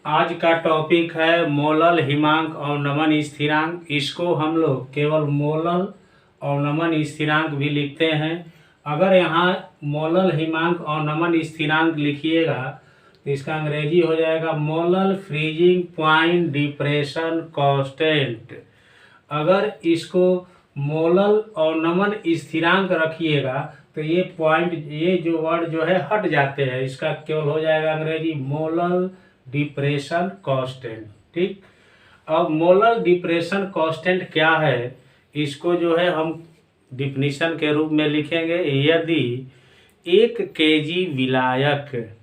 आज का टॉपिक है मोलल, हिमांक और नमन स्थिरांक। इसको हम लोग केवल मोलल और नमन स्थिरांक भी लिखते हैं। अगर यहाँ मोलल, हिमांक और नमन स्थिरांक लिखिएगा तो इसका अंग्रेजी हो जाएगा molal freezing point depression constant. अगर इसको मोलल और नमन स्थिरांक रखिएगा तो ये पॉइंट, ये जो वर्ड जो है हट जाते हैं। इसका केवल हो जाएगा अंग्रेजी मोलल डिप्रेशन कांस्टेंट। ठीक। अब मोलल डिप्रेशन कांस्टेंट क्या है, इसको जो है हम डिफिनीशन के रूप में लिखेंगे। यदि 1 केजी विलायक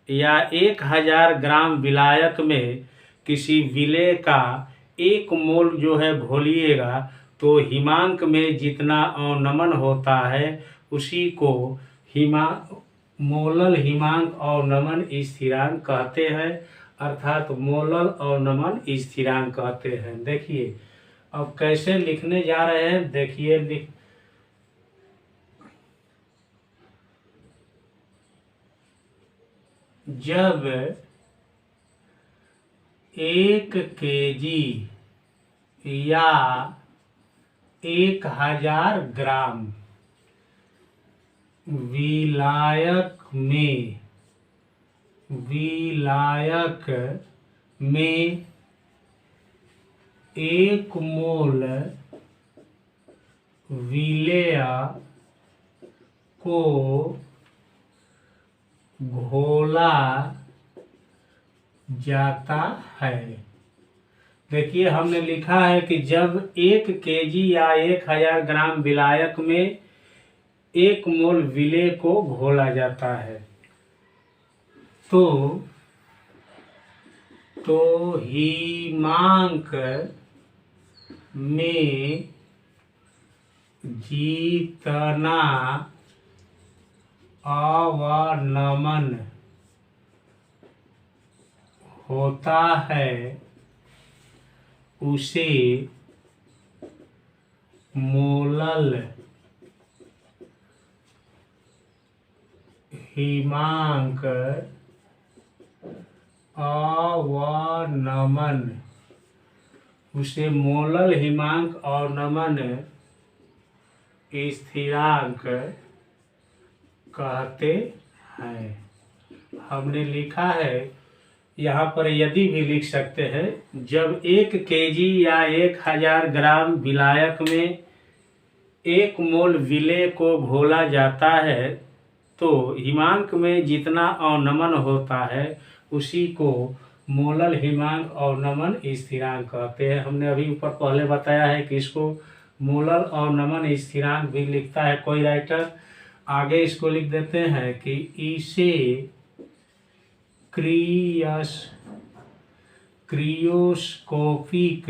या 1000 ग्राम विलायक में किसी विलेय का 1 मोल जो है घोलिएगा तो हिमांक में जितना अवनमन होता है उसी को मोलल, हिमांक और नमन स्थिरांक कहते हैं, अर्थात मोलल और नमन स्थिरांक कहते हैं। देखिए अब कैसे लिखने जा रहे हैं, देखिए जब 1 केजी या 1000 ग्राम विलायक में 1 मोल विलेय को घोला जाता है। देखिए हमने लिखा है कि जब 1 केजी या 1000 ग्राम विलायक में 1 मोल विलेय को घोला जाता है तो हिमांक में जितना अवनमन होता है उसे मोलल, हिमांक, अवनमन, उसे मोलल, हिमांक और नमन स्थिरांक कहते हैं। हमने लिखा है यहाँ पर, यदि भी लिख सकते हैं। जब 1 केजी या 1000 ग्राम विलायक में 1 मोल विलेय को घोला जाता है तो हिमांक में जितना अवनमन होता है उसी को मोलल, हिमांक और नमन स्थिरांक कहते हैं। हमने अभी ऊपर पहले बताया है कि इसको मोलल और नमन स्थिरांक भी लिखता है कोई राइटर। आगे इसको लिख देते हैं कि इसे क्रियोस्कोपिक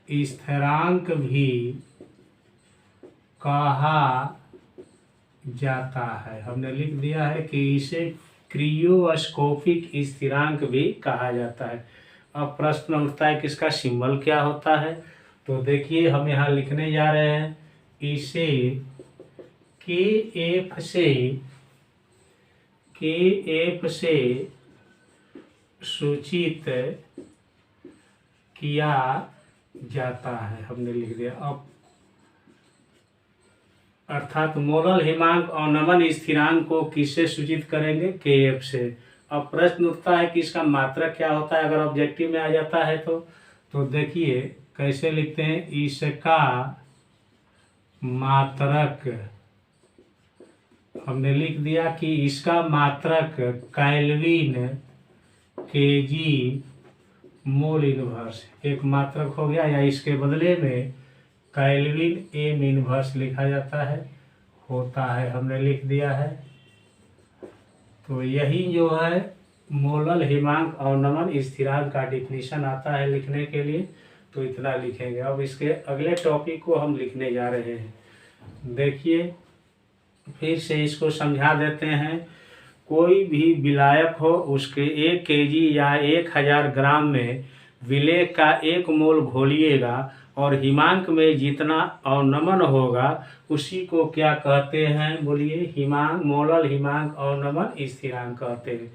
स्थिरांक भी कहा जाता है। हमने लिख दिया है कि इसे क्रियोस्कोपिक स्थिरांक भी कहा जाता है। अब प्रश्न उठता है कि इसका सिंबल क्या होता है, तो देखिए हम यहाँ लिखने जा रहे हैं। इसे KF से सूचित किया जाता है। हमने लिख दिया। अब अर्थात मोलल, हिमांक और नमन स्थिरांक को किससे सूचित करेंगे? KF से। अब प्रश्न उठता है कि इसका मात्रक क्या होता है अगर ऑब्जेक्टिव में आ जाता है तो देखिए कैसे लिखते हैं। इसका मात्रक, हमने लिख दिया कि इसका मात्रक केल्विन केजी मोल इनवर्स, एक मात्रक हो गया, या इसके बदले में केल्विन एम इनवर्स लिखा जाता है, होता है। हमने लिख दिया है। तो यही जो है मोलल, हिमांक और नमन स्थिरांक का डिफिनीशन आता है लिखने के लिए। तो इतना लिखेंगे। अब इसके अगले टॉपिक को हम लिखने जा रहे हैं। देखिए फिर से इसको समझा देते हैं। कोई भी विलायक हो उसके 1 केजी या 1000 ग्राम में विलेय का 1 मोल घोलिएगा और हिमांक में जितना अवनमन होगा उसी को क्या कहते हैं बोलिए? हिमांक, मोलल हिमांक अवनमन स्थिरांक कहते हैं।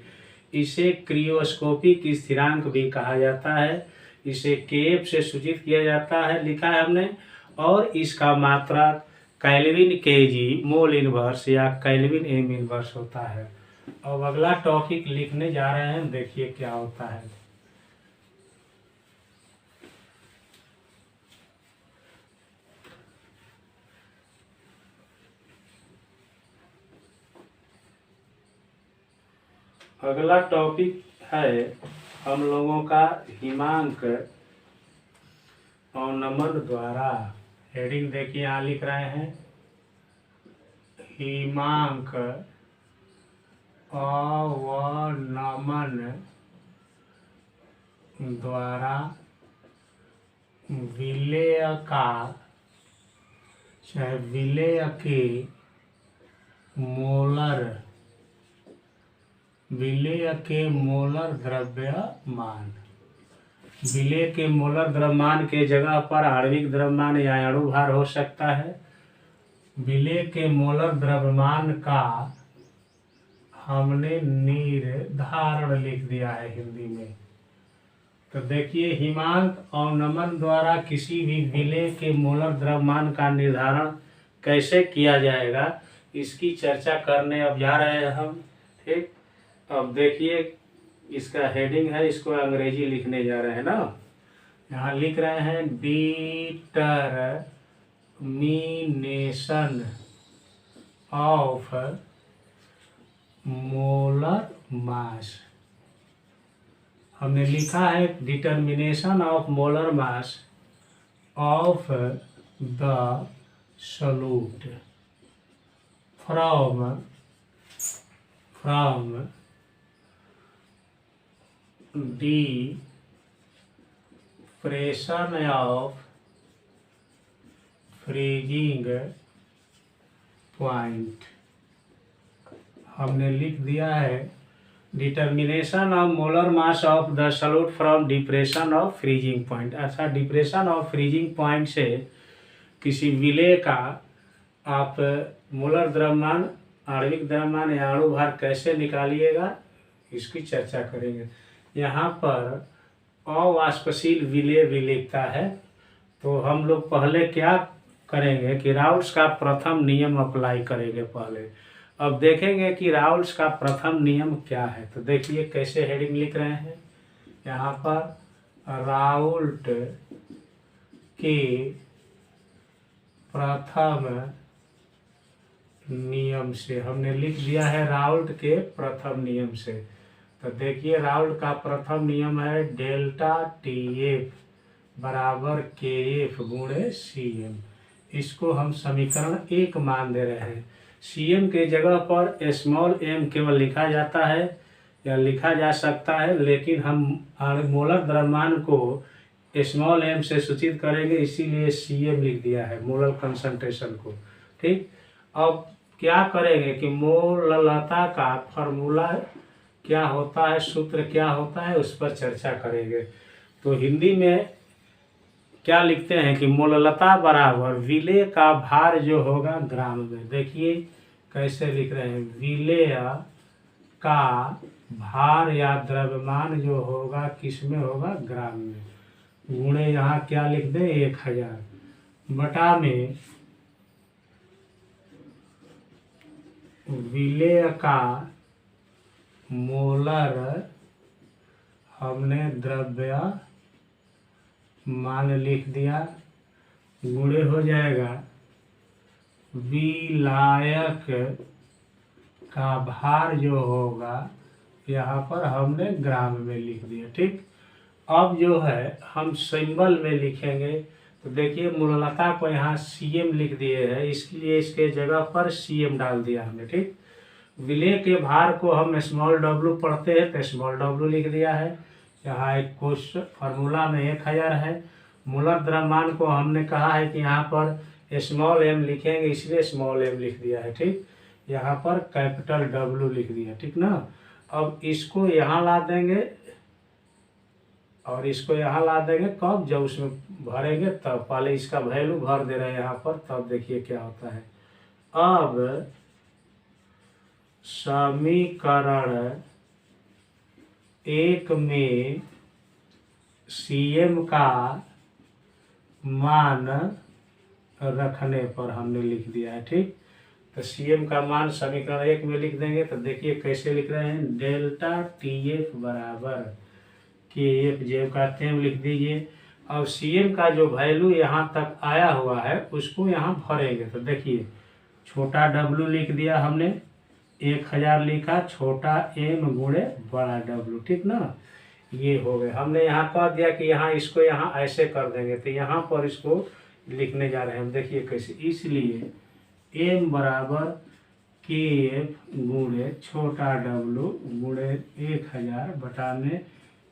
इसे क्रियोस्कोपिक स्थिरांक भी कहा जाता है। इसे केएफ से सूचित किया जाता है, लिखा है हमने। और इसका मात्रा केल्विन केजी मोल इनवर्स या केल्विन एम इनवर्स होता है। अब अगला टॉपिक लिखने जा रहे हैं, देखिए क्या होता है। अगला टॉपिक है हम लोगों का हिमांक अवनमन द्वारा। हेडिंग देखिए, यहाँ लिख रहे हैं हिमांक अवनमन द्वारा विलेय का चाहे विलेय के मोलर द्रव्यमान। विलेय के मोलर द्रव्यमान के जगह पर आणविक द्रव्यमान या अणु भार हो सकता है। विलेय के मोलर द्रव्यमान का हमने निर्धारण लिख दिया है हिंदी में। तो देखिए, हिमांक अवनमन द्वारा किसी भी विलेय के मोलर द्रव्यमान का निर्धारण कैसे किया जाएगा, इसकी चर्चा करने अब जा रहे हैं हम। ठीक, अब देखिए इसका हेडिंग है, इसको अंग्रेजी लिखने जा रहे हैं ना। यहाँ लिख रहे हैं डिटरमिनेशन ऑफ मोलर मास। हमने लिखा है determination of molar mass of the solute from depression of freezing point। हमने लिख दिया है determination of molar mass of the solute from depression of freezing point. अच्छा, डिप्रेशन ऑफ फ्रीजिंग पॉइंट से किसी विलेय का आप मोलर द्रव्यमान, आणविक द्रव्यमान या अणु भार कैसे निकालिएगा, इसकी चर्चा करेंगे। यहाँ पर अवाष्पशील विलेय भी लिखता है। तो हम लोग पहले क्या करेंगे कि राउल्ट्स का प्रथम नियम अप्लाई करेंगे पहले। अब देखेंगे कि राउल्ट्स का प्रथम नियम क्या है। तो देखिए कैसे हेडिंग लिख रहे हैं यहाँ पर, राउल्ट के प्रथम नियम से। हमने लिख दिया है राउल्ट के प्रथम नियम से। तो देखिए, राउल्ट का प्रथम नियम है डेल्टा टीएफ बराबर के एफ गुणे सी एम। इसको हम समीकरण 1 मान दे रहे हैं। सी एम के जगह पर स्मॉल एम केवल लिखा जाता है या लिखा जा सकता है, लेकिन हम मोलर द्रव्यमान को स्मॉल एम से सूचित करेंगे, इसीलिए सी एम लिख दिया है मोलर कंसंट्रेशन को। ठीक, अब क्या करेंगे कि मोललता का फॉर्मूला क्या होता है, सूत्र क्या होता है, उस पर चर्चा करेंगे। तो हिंदी में क्या लिखते हैं कि मोललता बराबर विलेय का भार जो होगा ग्राम में। देखिए कैसे लिख रहे हैं, विलेय का भार या द्रव्यमान जो होगा किस में होगा, ग्राम में, गुणे यहाँ क्या लिख दें 1000 बटा में विलेय का मोलर हमने द्रव्य मान लिख दिया, गुणे हो जाएगा विलायक का भार जो होगा यहाँ पर हमने ग्राम में लिख दिया। ठीक, अब जो है हम सिंबल में लिखेंगे। तो देखिए, मोललता को यहाँ सीएम लिख दिए हैं, इसलिए इसके जगह पर सीएम डाल दिया हमने। ठीक, विलेय के भार को हम स्मॉल डब्लू पढ़ते हैं तो स्मॉल डब्लू लिख दिया है। यहाँ एक क्वेश्चन फार्मूला में 1000 है। मोलर द्रव्यमान को हमने कहा है कि यहाँ पर स्मॉल एम लिखेंगे, इसलिए स्मॉल एम लिख दिया है। ठीक, यहाँ पर कैपिटल डब्लू लिख दिया। ठीक ना, अब इसको यहाँ ला देंगे और इसको यहाँ ला देंगे कब, जब उसमें भरेंगे तब। पहले इसका वैल्यू भर दे रहे हैं यहाँ पर, तब देखिए क्या होता है। अब समीकरण 1 में CM का मान रखने पर हमने लिख दिया है, ठीक। तो CM का मान समीकरण 1 में लिख देंगे। तो देखिए कैसे लिख रहे हैं, डेल्टा TF बराबर KF, जो कहते हैं लिख दीजिए। और CM का जो वैल्यू यहाँ तक आया हुआ है उसको यहाँ भरेंगे। तो देखिए छोटा W लिख दिया हमने, 1000 लिखा, छोटा M गुणे बड़ा W, ठीक ना। ये हो गए। हमने यहाँ कह दिया कि यहाँ इसको यहाँ ऐसे कर देंगे, तो यहाँ पर इसको लिखने जा रहे हैं हम। देखिए कैसे, इसलिए M बराबर KF गुणे छोटा W गुणे 1000 बटा में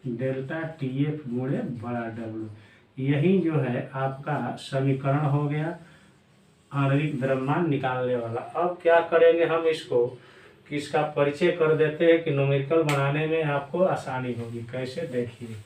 डेल्टा TF गुणे बड़ा W। यही जो है आपका समीकरण हो गया आणविक द्रव्यमान निकालने वाला। अब क्या करेंगे हम इसको, कि इसका परिचय कर देते हैं कि न्यूमेरिकल बनाने में आपको आसानी होगी। कैसे, देखिए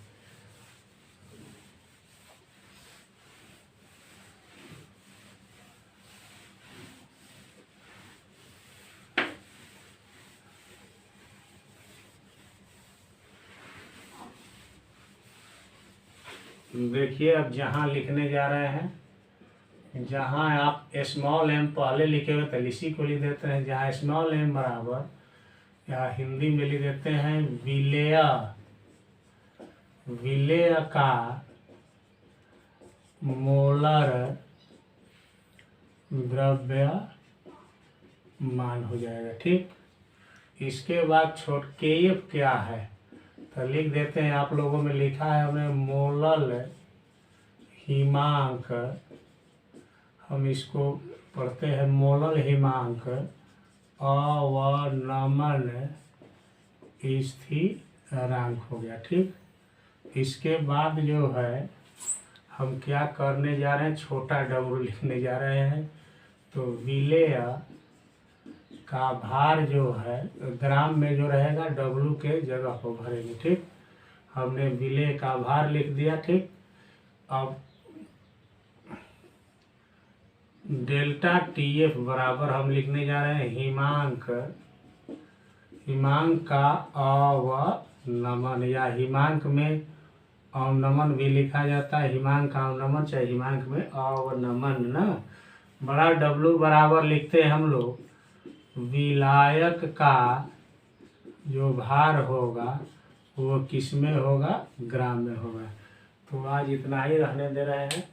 देखिए अब जहाँ लिखने जा रहे हैं, जहाँ आप स्मॉल m पहले लिखे हुए तो इसी को लिख देते हैं। जहाँ स्मॉल m बराबर, या हिंदी में लिख देते हैं विलेय, विलेय का मोलर द्रव्यमान हो जाएगा, ठीक। इसके बाद छोट KF क्या है, तो लिख देते हैं। आप लोगों में लिखा है हमने मोलल हिमांक, हम इसको पढ़ते हैं मोलल हिमांक अवनमन स्थिरांक हो गया, ठीक। इसके बाद जो है हम क्या करने जा रहे हैं, छोटा W लिखने जा रहे हैं। तो विलेय का भार जो है ग्राम में जो रहेगा W के जगह पर भरेंगे, ठीक। हमने विलेय का भार लिख दिया, ठीक। अब डेल्टा TF बराबर हम लिखने जा रहे हैं हिमांक, हिमांक का अवनमन, या हिमांक में अवनमन भी लिखा जाता है। हिमांक का अवनमन चाहे हिमांक में अवनमन ना। बड़ा W बराबर लिखते हैं हम लोग, विलायक का जो भार होगा वो किस में होगा, ग्राम में होगा। तो आज इतना ही रहने दे रहे हैं।